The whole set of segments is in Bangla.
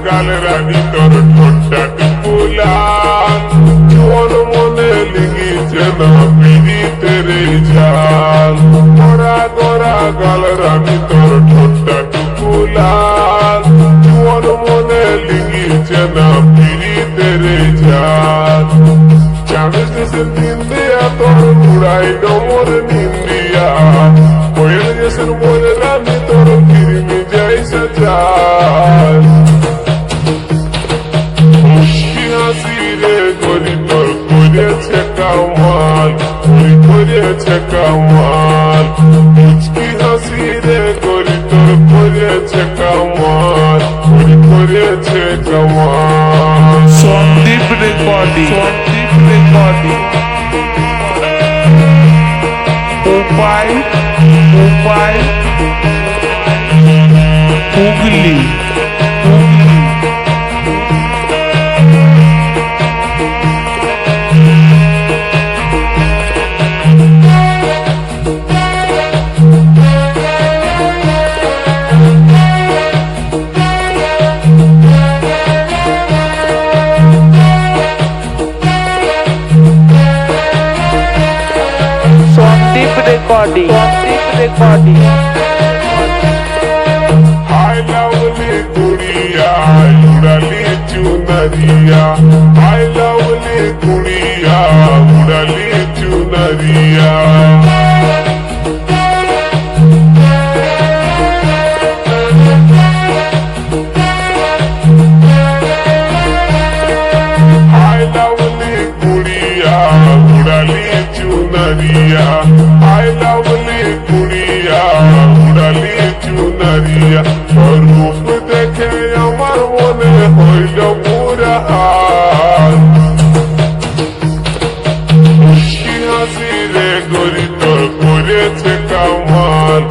গাল রানী তোর ঠোঁটটা টুকুলাল জীবন মনে লেগেছে না পিড়িতের জাল গোরা গোরা গাল রানী তোর ঠোঁটটা টুকুলাল জীবন মনে লেগেছে না পিড়িতের জাল চাঁদের দেশের নিন্দিয়া তোর উড়াই ডোমর নিন্দিয়া কোয়েল দেশের বলে রানী তোর কিরমি যাইছে চাল মুশকি হাসি রে গরি তোর করেছে কামাল করেছে কামাল মুশকি হাসি রে গরি তোর করেছে কামাল করেছে কামাল সন্দীপ রেকর্ডিং উপায় হুগলি সন্দীপ রেকর্ডিং হাই লাভলি গুড়িয়া উড়ালি চুনরিয়া হাই লাভলি গুড়িয়া উড়ালি চুনরিয়া হাই লাভলি গুড়িয়া উড়ালি চুনরিয়া হাই লাভলি গুড়িয়া উড়ালি চুনরিয়া তোর রূপ দেখে আমার মনে হইল পুরা হাল মুশকি হাসি রে গরি তোর করেছে কামাল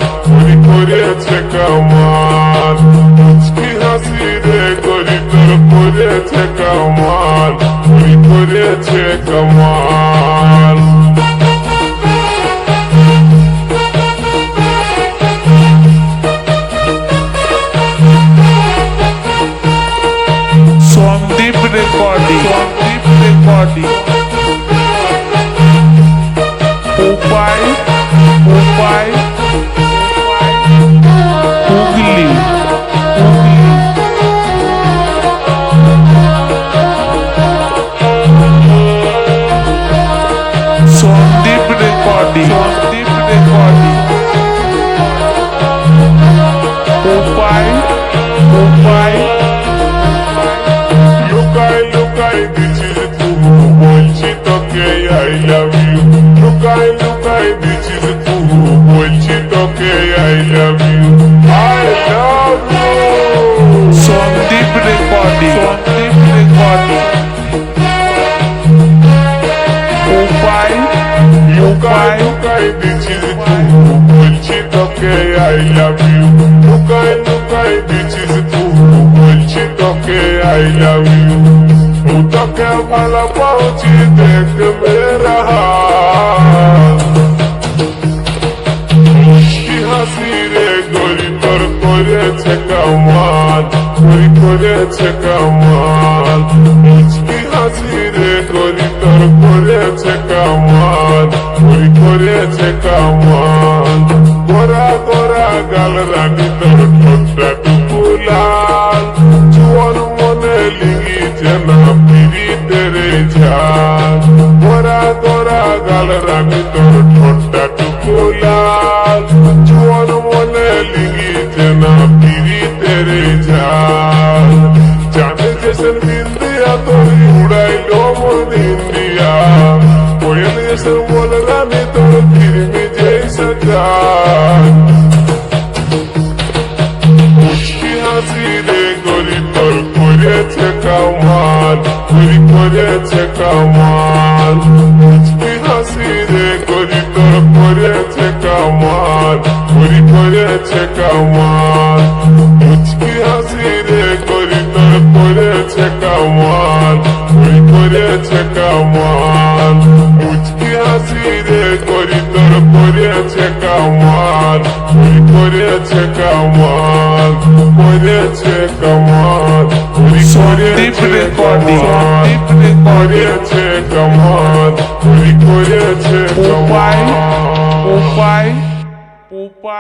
করেছে কামাল মুশকি হাসি রে গরি তোর করেছে কামাল করেছে কামাল সন্দীপ রেকর্ডিং উপায় হুগলি সন্দীপ রেকর্ডিং উপায় লুকাই লুকাই দিছিস তুহু বলছি তোকে আই লাভ ইউ লুকাই লুকাই দিছিস তুহু বলছি তোকে I love you I love you Sandeep recording উপায় লুকাই লুকাই দিছিস তুহু বলছি তোকে আই লাভ ইউ লুকাই লুকাই দিছিস তুহু বলছি তোকে আই লাভ ইউ তোকে ভালো পাচ্ছি দেখ মেরা মুশকি হাসি রে গরি তোর করেছে কামাল করেছে কামাল মুশকি হাসি রে গরি তোর করেছে কামাল করেছে কামাল গোরা গোরা গাল রানী তোর ঠোঁটটা টুকুলাল জীবন মনে লেগেছে না পিড়িতের ঝাল গোরা গোরা গাল রানী তোর ঠোঁটটা টুকুলাল জীবন মনে লেগেছে না পিড়িতের ঝাল চাঁদের দেশের বিন্দিয়া তোর উড়াইল মন ইন্দিয়া কোয়েল দেশের বল রানী তোর কিরমি যাইছে জাল মুশকি হাসি রে গরি তোর করেছে কামাল করেছে কামাল মুশকি হাসি রে গরি তোর করেছে কামাল করেছে কামাল মুশকি হাসি রে গরি তোর করেছে কামাল করেছে কামাল মুশকি হাসি রে গরি তোর করেছে কামাল করেছে কামাল করেছে কামাল সন্দীপ রেকর্ডিং করেছে কমাল করেছে উপায় কমাল উপায় উপায়